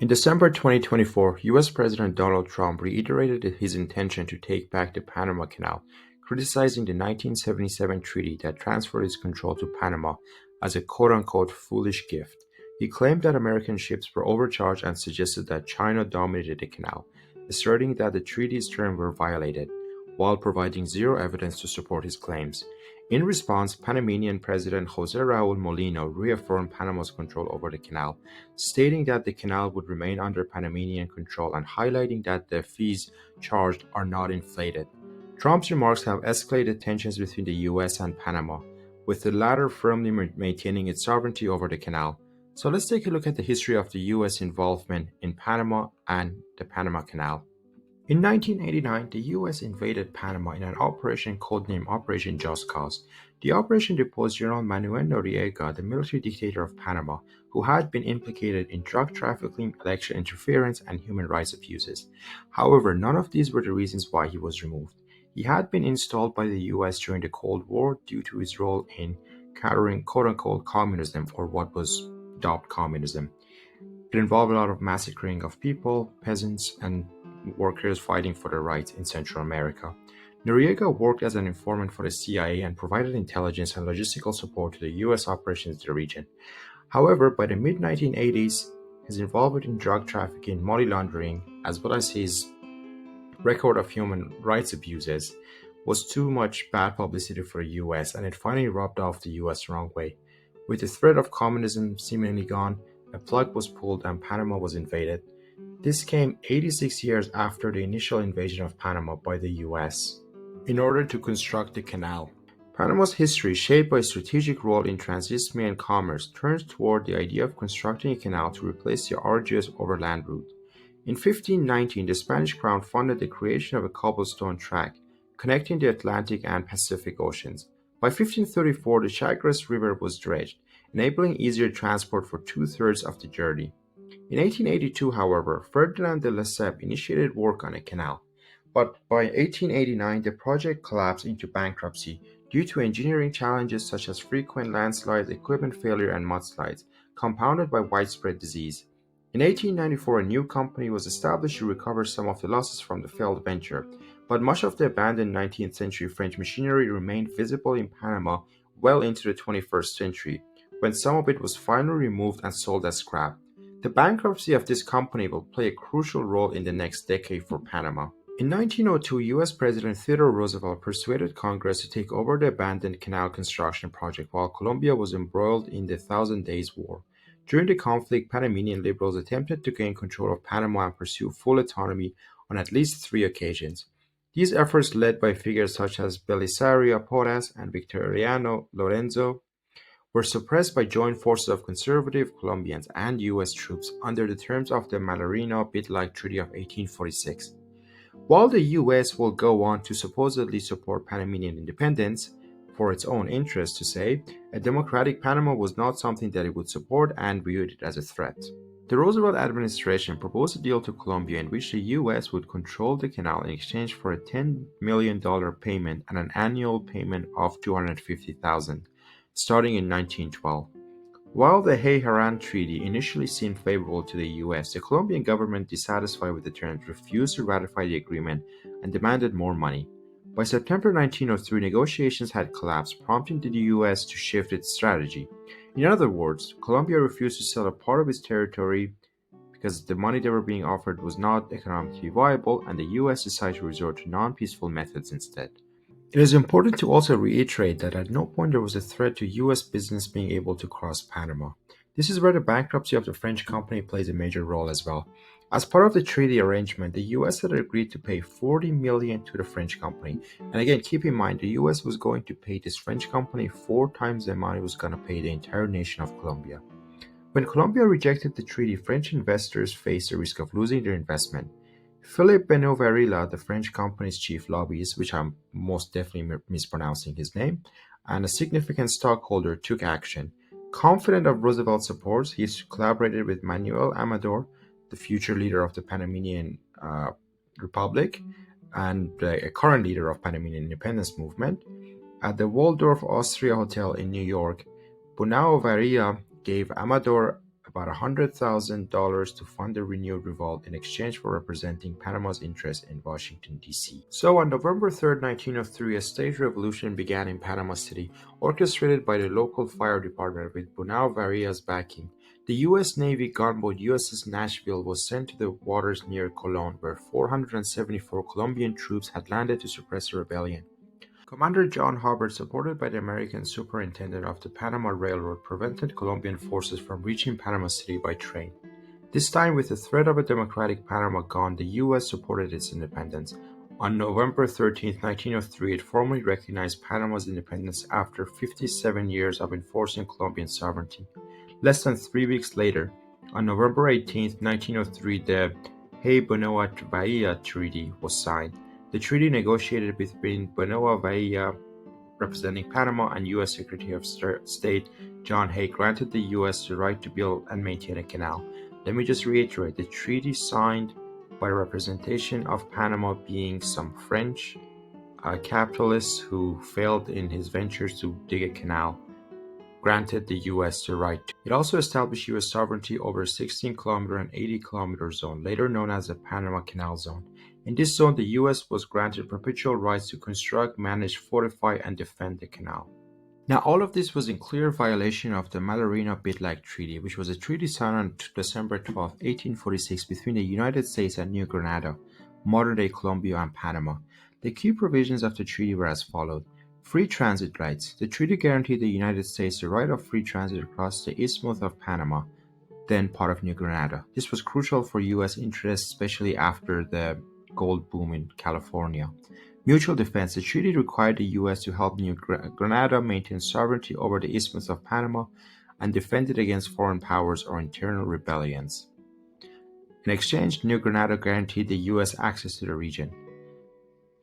In December 2024, US President Donald Trump reiterated his intention to take back the Panama Canal, criticizing the 1977 treaty that transferred its control to Panama as a quote-unquote foolish gift. He claimed that American ships were overcharged and suggested that China dominated the canal, asserting that the treaty's terms were violated, while providing zero evidence to support his claims. In response, Panamanian President Jose Raul Molino reaffirmed Panama's control over the canal, stating that the canal would remain under Panamanian control and highlighting that the fees charged are not inflated. Trump's remarks have escalated tensions between the US and Panama, with the latter firmly maintaining its sovereignty over the canal. So let's take a look at the history of the US involvement in Panama and the Panama Canal. In 1989, the US invaded Panama in an operation codenamed Operation Just Cause. The operation deposed General Manuel Noriega, the military dictator of Panama, who had been implicated in drug trafficking, election interference, and human rights abuses. However, none of these were the reasons why he was removed. He had been installed by the US during the Cold War due to his role in countering quote-unquote communism, or what was dubbed communism. It involved a lot of massacring of people, peasants, and workers fighting for their rights in Central America. Noriega worked as an informant for the CIA and provided intelligence and logistical support to the US operations in the region. However, by the mid-1980s, his involvement in drug trafficking, money laundering, as well as his record of human rights abuses was too much bad publicity for the US, and it finally rubbed off the US the wrong way. With the threat of communism seemingly gone, a plug was pulled and Panama was invaded. This came 86 years after the initial invasion of Panama by the US in order to construct the canal. Panama's history, shaped by a strategic role in transismian commerce, turns toward the idea of constructing a canal to replace the arduous overland route. In 1519, the Spanish crown funded the creation of a cobblestone track connecting the Atlantic and Pacific Oceans. By 1534, the Chagres River was dredged, enabling easier transport for two-thirds of the journey. In 1882, however, Ferdinand de Lesseps initiated work on a canal, but by 1889 the project collapsed into bankruptcy due to engineering challenges such as frequent landslides, equipment failure, and mudslides, compounded by widespread disease. In 1894, a new company was established to recover some of the losses from the failed venture, but much of the abandoned 19th century French machinery remained visible in Panama well into the 21st century, when some of it was finally removed and sold as scrap. The bankruptcy of this company will play a crucial role in the next decade for Panama. In 1902, US President Theodore Roosevelt persuaded Congress to take over the abandoned canal construction project while Colombia was embroiled in the Thousand Days War. During the conflict, Panamanian liberals attempted to gain control of Panama and pursue full autonomy on at least 3 occasions. These efforts, led by figures such as Belisario Porras and Victoriano Lorenzo, were suppressed by joint forces of conservative Colombians and US troops under the terms of the Mallarino-Bidlack Treaty of 1846. While the US will go on to supposedly support Panamanian independence, for its own interest to say, a democratic Panama was not something that it would support and viewed it as a threat. The Roosevelt administration proposed a deal to Colombia in which the US would control the canal in exchange for a $10 million payment and an annual payment of $250,000. Starting in 1912. While the Hay-Haran Treaty initially seemed favorable to the US, the Colombian government, dissatisfied with the terms, refused to ratify the agreement and demanded more money. By September 1903, negotiations had collapsed, prompting the US to shift its strategy. In other words, Colombia refused to sell a part of its territory because the money they were being offered was not economically viable, and the US decided to resort to non-peaceful methods instead. It is important to also reiterate that at no point there was a threat to US business being able to cross Panama. This is where the bankruptcy of the French company plays a major role as well. As part of the treaty arrangement, the US had agreed to pay $40 million to the French company. And again, keep in mind, the US was going to pay this French company 4 times the amount it was going to pay the entire nation of Colombia. When Colombia rejected the treaty, French investors faced the risk of losing their investment. Philippe Benovarila, the French company's chief lobbyist, which I'm most definitely mispronouncing his name, and a significant stockholder, took action. Confident of Roosevelt's support, he collaborated with Manuel Amador, the future leader of the Panamanian Republic and a current leader of Panamanian independence movement. At the Waldorf Austria Hotel in New York, Bunao Varilla gave Amador about $100,000 to fund the renewed revolt in exchange for representing Panama's interests in Washington, D.C. So on November 3rd, 1903, a state revolution began in Panama City, orchestrated by the local fire department with Bunao Varia's backing. The U.S. Navy gunboat USS Nashville was sent to the waters near Colon, where 474 Colombian troops had landed to suppress the rebellion. Commander John Hubbard, supported by the American superintendent of the Panama Railroad, prevented Colombian forces from reaching Panama City by train. This time, with the threat of a democratic Panama gone, the U.S. supported its independence. On November 13, 1903, it formally recognized Panama's independence after 57 years of enforcing Colombian sovereignty. Less than 3 weeks later, on November 18, 1903, the Hay-Bonoa Treaty was signed. The treaty, negotiated between Bonoa Bahia, representing Panama, and U.S. Secretary of State John Hay, granted the U.S. the right to build and maintain a canal. Let me just reiterate, the treaty signed by representation of Panama being some French capitalist who failed in his ventures to dig a canal, granted the U.S. the right. It also established U.S. sovereignty over a 16-kilometer and 80-kilometer zone, later known as the Panama Canal Zone. In this zone, the U.S. was granted perpetual rights to construct, manage, fortify, and defend the canal. Now, all of this was in clear violation of the Mallarino-Bidlack Treaty, which was a treaty signed on December 12, 1846 between the United States and New Granada, modern-day Colombia and Panama. The key provisions of the treaty were as follows. Free transit rights. The treaty guaranteed the United States the right of free transit across the Isthmus of Panama, then part of New Granada. This was crucial for U.S. interests, especially after the gold boom in California. Mutual defense. The treaty required the U.S. to help New Granada maintain sovereignty over the Isthmus of Panama and defend it against foreign powers or internal rebellions. In exchange, New Granada guaranteed the U.S. access to the region.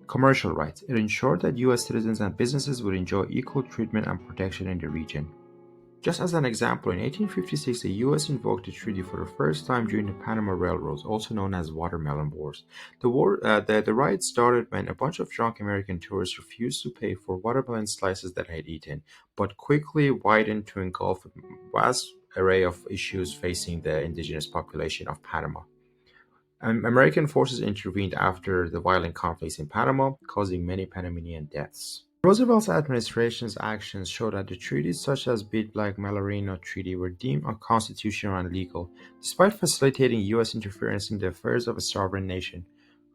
Commercial rights. It ensured that U.S. citizens and businesses would enjoy equal treatment and protection in the region. Just as an example, in 1856, the U.S. invoked the treaty for the first time during the Panama Railroads, also known as Watermelon Wars. The riots started when a bunch of drunk American tourists refused to pay for watermelon slices that they had eaten, but quickly widened to engulf a vast array of issues facing the indigenous population of Panama. American forces intervened after the violent conflicts in Panama, causing many Panamanian deaths. Roosevelt's administration's actions show that the treaties such as Bidlack-Mallarino Treaty were deemed unconstitutional and illegal, despite facilitating U.S. interference in the affairs of a sovereign nation.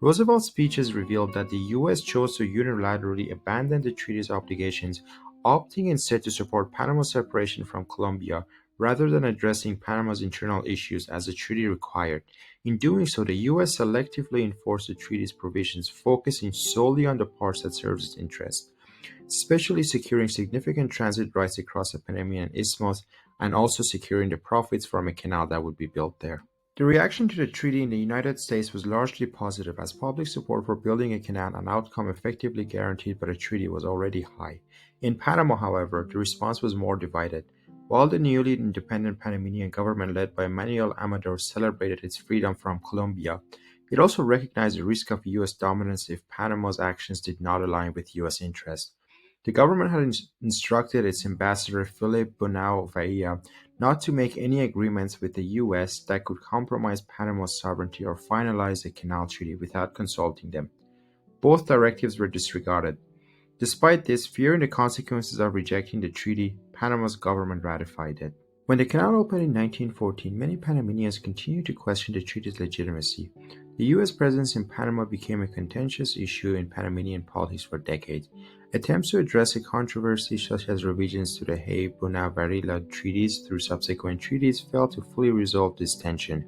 Roosevelt's speeches revealed that the U.S. chose to unilaterally abandon the treaty's obligations, opting instead to support Panama's separation from Colombia rather than addressing Panama's internal issues as the treaty required. In doing so, the U.S. selectively enforced the treaty's provisions, focusing solely on the parts that served its interests, especially securing significant transit rights across the Panamanian Isthmus and also securing the profits from a canal that would be built there. The reaction to the treaty in the United States was largely positive, as public support for building a canal, an outcome effectively guaranteed by the treaty, was already high. In Panama, however, the response was more divided. While the newly independent Panamanian government led by Manuel Amador celebrated its freedom from Colombia, it also recognized the risk of U.S. dominance if Panama's actions did not align with U.S. interests. The government had instructed its ambassador Philip Bonao Villa not to make any agreements with the U.S. that could compromise Panama's sovereignty or finalize the Canal Treaty without consulting them. Both directives were disregarded. Despite this, fearing the consequences of rejecting the treaty, Panama's government ratified it. When the canal opened in 1914, many Panamanians continued to question the treaty's legitimacy. The U.S. presence in Panama became a contentious issue in Panamanian politics for decades. Attempts to address the controversy, such as revisions to the Hay-Bonavarilla treaties through subsequent treaties, failed to fully resolve this tension.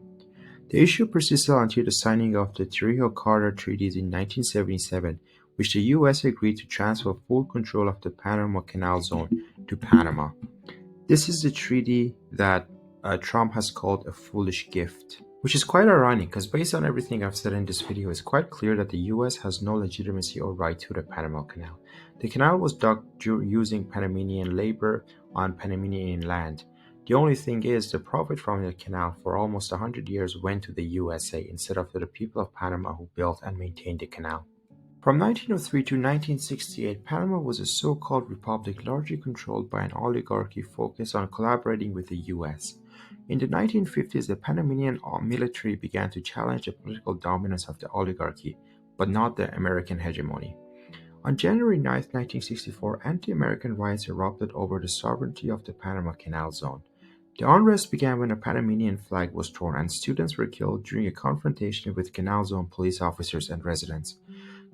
The issue persisted until the signing of the Trujillo-Carter treaties in 1977, which the U.S. agreed to transfer full control of the Panama Canal Zone to Panama. This is the treaty that Trump has called a foolish gift, which is quite ironic because based on everything I've said in this video, it's quite clear that the U.S. has no legitimacy or right to the Panama Canal. The canal was dug using Panamanian labor on Panamanian land. The only thing is, the profit from the canal for almost 100 years went to the USA instead of to the people of Panama who built and maintained the canal. From 1903 to 1968, Panama was a so-called republic largely controlled by an oligarchy focused on collaborating with the U.S. In the 1950s, the Panamanian military began to challenge the political dominance of the oligarchy, but not the American hegemony. On January 9, 1964, anti-American riots erupted over the sovereignty of the Panama Canal Zone. The unrest began when a Panamanian flag was torn and students were killed during a confrontation with Canal Zone police officers and residents.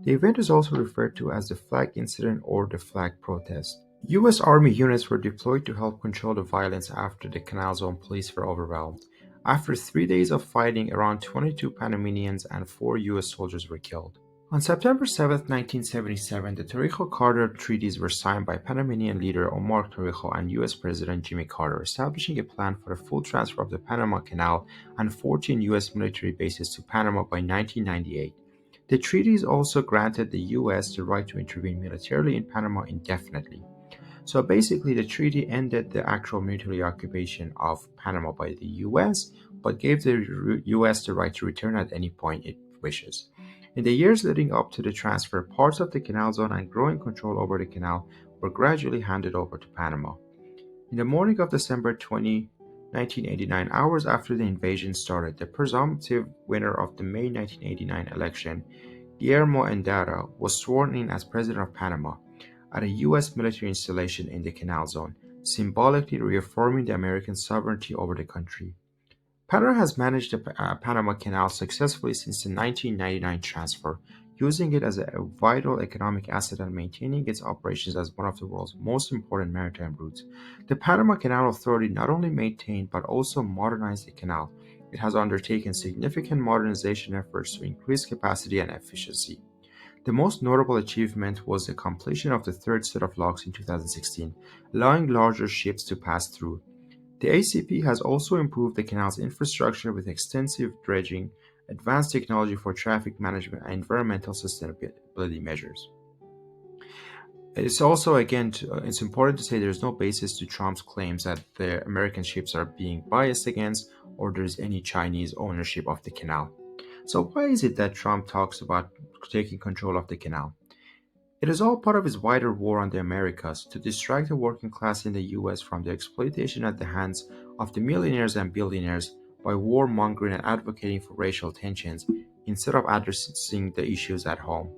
The event is also referred to as the Flag Incident or the Flag Protest. U.S. Army units were deployed to help control the violence after the Canal Zone police were overwhelmed. After 3 days of fighting, around 22 Panamanians and 4 U.S. soldiers were killed. On September 7, 1977, the Torrijos-Carter treaties were signed by Panamanian leader Omar Torrijos and U.S. President Jimmy Carter, establishing a plan for the full transfer of the Panama Canal and 14 U.S. military bases to Panama by 1998. The treaties also granted the U.S. the right to intervene militarily in Panama indefinitely. So basically, the treaty ended the actual military occupation of Panama by the U.S., but gave the U.S. the right to return at any point it wishes. In the years leading up to the transfer, parts of the canal zone and growing control over the canal were gradually handed over to Panama. In the morning of December 20, 1989, hours after the invasion started, the presumptive winner of the May 1989 election, Guillermo Endara, was sworn in as President of Panama at a U.S. military installation in the Canal Zone, symbolically reaffirming the American sovereignty over the country. Panama has managed the Panama Canal successfully since the 1999 transfer, using it as a vital economic asset and maintaining its operations as one of the world's most important maritime routes. The Panama Canal Authority not only maintained but also modernized the canal. It has undertaken significant modernization efforts to increase capacity and efficiency. The most notable achievement was the completion of the third set of locks in 2016, allowing larger ships to pass through. The ACP has also improved the canal's infrastructure with extensive dredging, advanced technology for traffic management, and environmental sustainability measures. It's important to say there's no basis to Trump's claims that the American ships are being biased against or there's any Chinese ownership of the canal. So why is it that Trump talks about taking control of the canal? It is all part of his wider war on the Americas to distract the working class in the US from the exploitation at the hands of the millionaires and billionaires by warmongering and advocating for racial tensions instead of addressing the issues at home.